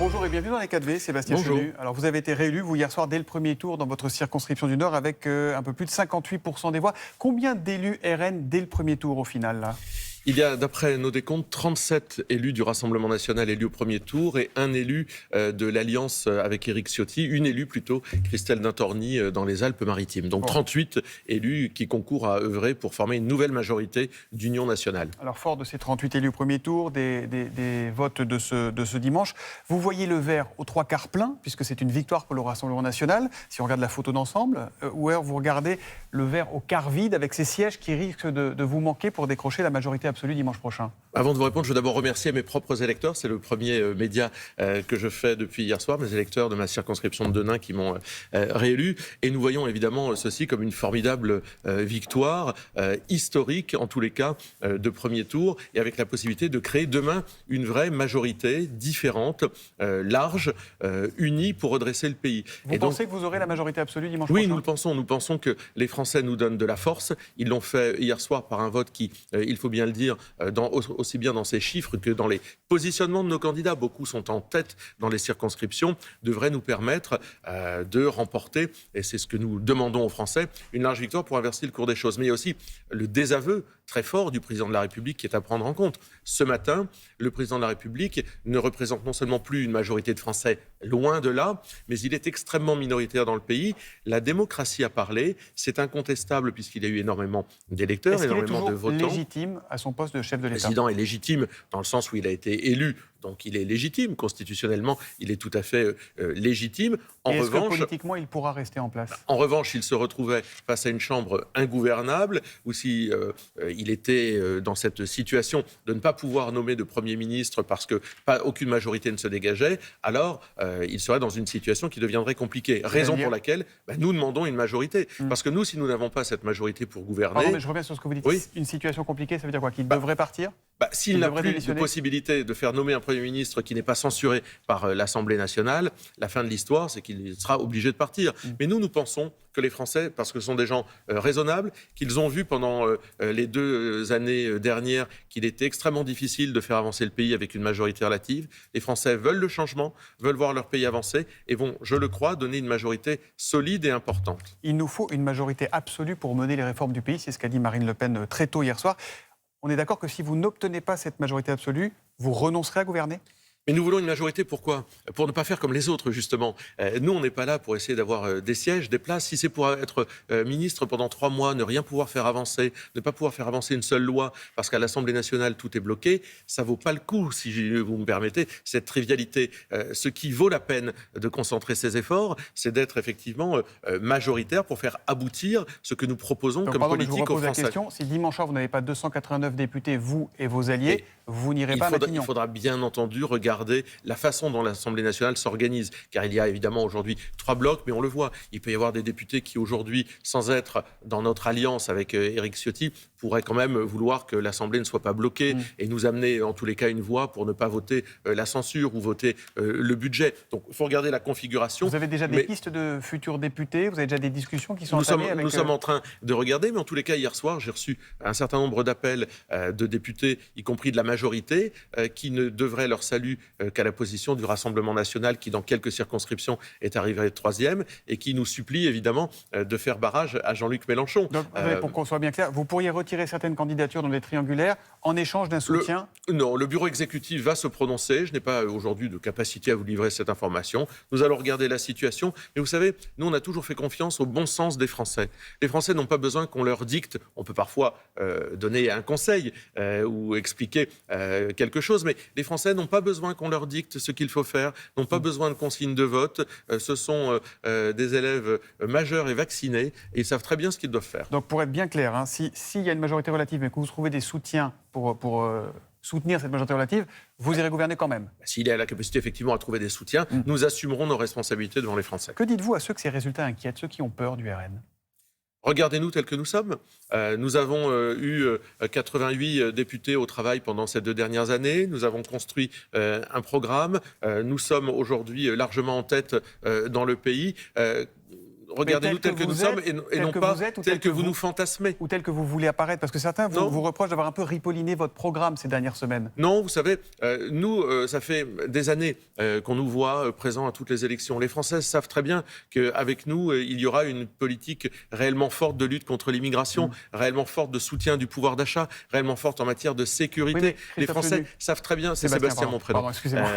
Bonjour et bienvenue dans les 4V, Sébastien Chenu. Alors vous avez été réélu, vous, hier soir, dès le premier tour dans votre circonscription du Nord avec un peu plus de 58% des voix. Combien d'élus RN dès le premier tour au final là ? Il y a, d'après nos décomptes, 37 élus du Rassemblement national élus au premier tour et un élu de l'Alliance avec Éric Ciotti, une élue plutôt, Christelle Dintorni, dans les Alpes-Maritimes. Donc 38 élus qui concourent à œuvrer pour former une nouvelle majorité d'union nationale. Alors fort de ces 38 élus au premier tour, des votes de ce dimanche, vous voyez le verre aux 3/4 plein, puisque c'est une victoire pour le Rassemblement national, si on regarde la photo d'ensemble, ou alors vous regardez le verre au quart vide avec ces sièges qui risquent de vous manquer pour décrocher la majorité absolue dimanche prochain. Avant de vous répondre, je veux d'abord remercier mes propres électeurs. C'est le premier média que je fais depuis hier soir, mes électeurs de ma circonscription de Denain qui m'ont réélu. Et nous voyons évidemment ceci comme une formidable victoire, historique en tous les cas, de premier tour, et avec la possibilité de créer demain une vraie majorité différente, large, unie pour redresser le pays. Vous pensez que vous aurez la majorité absolue dimanche prochain ? Oui, nous le pensons. Nous pensons que les Français nous donnent de la force. Ils l'ont fait hier soir par un vote qui, il faut bien le dire, aussi bien dans ces chiffres que dans les positionnements de nos candidats, beaucoup sont en tête dans les circonscriptions, devrait nous permettre de remporter, et c'est ce que nous demandons aux Français, une large victoire pour inverser le cours des choses. Mais il y a aussi le désaveu très fort du président de la République qui est à prendre en compte. Ce matin, le président de la République ne représente non seulement plus une majorité de Français, loin de là, mais il est extrêmement minoritaire dans le pays. La démocratie a parlé, c'est incontestable puisqu'il y a eu énormément d'électeurs, énormément de votants. Est-ce qu'il est toujours légitime à son poste de chef de l'État ? Le président est légitime dans le sens où il a été élu, donc il est légitime. Constitutionnellement, il est tout à fait légitime. Est-ce que politiquement, il pourra rester en place ? En revanche, s'il se retrouvait face à une chambre ingouvernable, ou si il était dans cette situation de ne pas pouvoir nommer de Premier ministre parce que aucune majorité ne se dégageait, alors il serait dans une situation qui deviendrait compliquée. Raison pour laquelle nous demandons une majorité. Parce que nous, si nous n'avons pas cette majorité pour gouverner... Pardon, mais je reviens sur ce que vous dites. Oui. Une situation compliquée, ça veut dire quoi ? Qu'il devrait partir ? S'il n'a plus de possibilité de faire nommer un Premier ministre qui n'est pas censuré par l'Assemblée nationale, la fin de l'histoire, c'est qu'il sera obligé de partir. Mais nous pensons que les Français, parce que ce sont des gens raisonnables, qu'ils ont vu pendant les 2 années dernières qu'il était extrêmement difficile de faire avancer le pays avec une majorité relative. Les Français veulent le changement, veulent voir leur pays avancer et vont, je le crois, donner une majorité solide et importante. Il nous faut une majorité absolue pour mener les réformes du pays, c'est ce qu'a dit Marine Le Pen très tôt hier soir. On est d'accord que si vous n'obtenez pas cette majorité absolue, vous renoncerez à gouverner ? Mais nous voulons une majorité, pourquoi ? Pour ne pas faire comme les autres, justement. Nous, on n'est pas là pour essayer d'avoir des sièges, des places. Si c'est pour être ministre pendant 3 mois, ne rien pouvoir faire avancer, ne pas pouvoir faire avancer une seule loi, parce qu'à l'Assemblée nationale, tout est bloqué, ça ne vaut pas le coup, si vous me permettez, cette trivialité. Ce qui vaut la peine de concentrer ses efforts, c'est d'être effectivement majoritaire pour faire aboutir ce que nous proposons comme politique aux Français. La question, si dimanche soir, vous n'avez pas 289 députés, vous et vos alliés, vous n'irez pas à Matignon. Il faudra bien entendu regarder la façon dont l'Assemblée nationale s'organise. Car il y a évidemment aujourd'hui 3 blocs, mais on le voit. Il peut y avoir des députés qui aujourd'hui, sans être dans notre alliance avec Éric Ciotti, pourraient quand même vouloir que l'Assemblée ne soit pas bloquée et nous amener en tous les cas une voix pour ne pas voter la censure ou voter le budget. Donc il faut regarder la configuration. Vous avez déjà des pistes de futurs députés ? Vous avez déjà des discussions qui sont entamées avec... Nous sommes en train de regarder, mais en tous les cas, hier soir, j'ai reçu un certain nombre d'appels de députés, y compris de la majorité, qui ne devraient leur salut qu'à la position du Rassemblement national qui, dans quelques circonscriptions, est arrivé 3e et qui nous supplie, évidemment, de faire barrage à Jean-Luc Mélenchon. Donc, pour qu'on soit bien clair, vous pourriez retirer certaines candidatures dans les triangulaires en échange d'un soutien ? Non, le bureau exécutif va se prononcer. Je n'ai pas aujourd'hui de capacité à vous livrer cette information. Nous allons regarder la situation. Mais vous savez, nous, on a toujours fait confiance au bon sens des Français. Les Français n'ont pas besoin qu'on leur dicte. On peut parfois donner un conseil ou expliquer quelque chose, mais les Français n'ont pas besoin qu'on leur dicte ce qu'il faut faire, n'ont pas besoin de consignes de vote. Ce sont des élèves majeurs et vaccinés et ils savent très bien ce qu'ils doivent faire. Donc pour être bien clair, s'il y a une majorité relative mais que vous trouvez des soutiens pour soutenir cette majorité relative, vous irez gouverner quand même. S'il a la capacité effectivement à trouver des soutiens, nous assumerons nos responsabilités devant les Français. Que dites-vous à ceux que ces résultats inquiètent, ceux qui ont peur du RN ? Regardez-nous tels que nous sommes. Nous avons eu 88 députés au travail pendant ces 2 dernières années. Nous avons construit un programme. Nous sommes aujourd'hui largement en tête dans le pays. regardez-nous tels que nous sommes et non pas tels que vous nous fantasmez. Ou tels que vous voulez apparaître, parce que certains vous reprochent d'avoir un peu ripolliné votre programme ces dernières semaines. Non, vous savez, nous, ça fait des années qu'on nous voit présents à toutes les élections. Les Français savent très bien qu'avec nous, il y aura une politique réellement forte de lutte contre l'immigration, réellement forte de soutien du pouvoir d'achat, réellement forte en matière de sécurité. Oui, les Français savent très bien, c'est Sébastien mon prénom. Pardon, excusez-moi.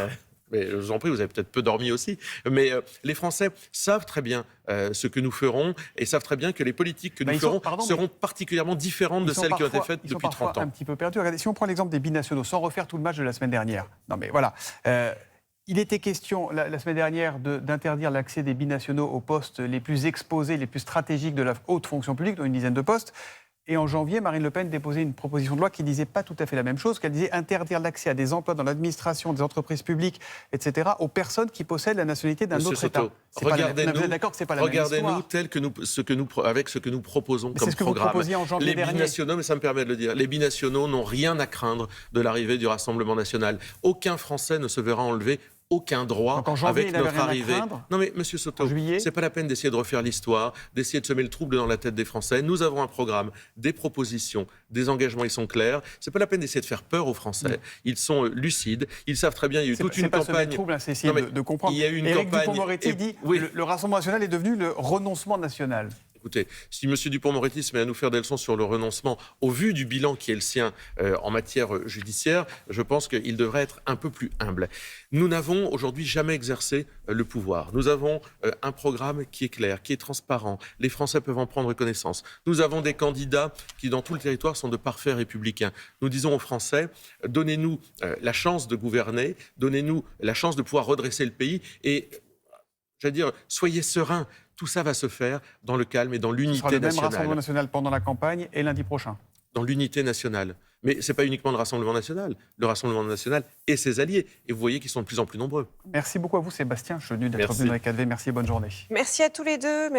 Mais je vous en prie, vous avez peut-être peu dormi aussi. Mais les Français savent très bien ce que nous ferons et savent très bien que les politiques que nous ferons seront particulièrement différentes de celles qui ont été faites depuis 30 ans. Un petit peu perdus. Regardez, si on prend l'exemple des binationaux, sans refaire tout le match de la semaine dernière. Non mais voilà. Il était question la semaine dernière d'interdire l'accès des binationaux aux postes les plus exposés, les plus stratégiques de la haute fonction publique, dont une dizaine de postes. Et en janvier, Marine Le Pen déposait une proposition de loi qui disait pas tout à fait la même chose, qu'elle disait interdire l'accès à des emplois dans l'administration, des entreprises publiques, etc., aux personnes qui possèdent la nationalité d'un autre État. Regardez-nous, vous êtes d'accord que c'est pas la même histoire. Regardez-nous avec ce que nous proposons comme c'est ce que programme. Vous proposiez en janvier dernier. Binationaux, mais ça me permet de le dire, les binationaux n'ont rien à craindre de l'arrivée du Rassemblement national. Aucun Français ne se verra enlever aucun droit avec notre arrivée. Non mais Monsieur Soto, c'est pas la peine d'essayer de refaire l'histoire, d'essayer de semer le trouble dans la tête des Français. Nous avons un programme, des propositions, des engagements, ils sont clairs. C'est pas la peine d'essayer de faire peur aux Français. Ils sont lucides, ils savent très bien. Il y a eu toute une campagne. Semer le trouble, c'est essayer de comprendre. Il y a eu une Éric campagne. Dupond-Moretti dit le Rassemblement national est devenu le renoncement national. Écoutez, si M. Dupond-Moretti se met à nous faire des leçons sur le renoncement, au vu du bilan qui est le sien en matière judiciaire, je pense qu'il devrait être un peu plus humble. Nous n'avons aujourd'hui jamais exercé le pouvoir. Nous avons un programme qui est clair, qui est transparent. Les Français peuvent en prendre connaissance. Nous avons des candidats qui, dans tout le territoire, sont de parfaits républicains. Nous disons aux Français, donnez-nous la chance de gouverner, donnez-nous la chance de pouvoir redresser le pays et, j'allais dire, soyez sereins. Tout ça va se faire dans le calme et dans l'unité nationale. Le même Rassemblement national pendant la campagne et lundi prochain. Dans l'unité nationale. Mais ce n'est pas uniquement le Rassemblement national. Le Rassemblement national et ses alliés. Et vous voyez qu'ils sont de plus en plus nombreux. Merci beaucoup à vous, Sébastien Chenu, d'être venu dans les 4V. Merci et bonne journée. Merci à tous les deux.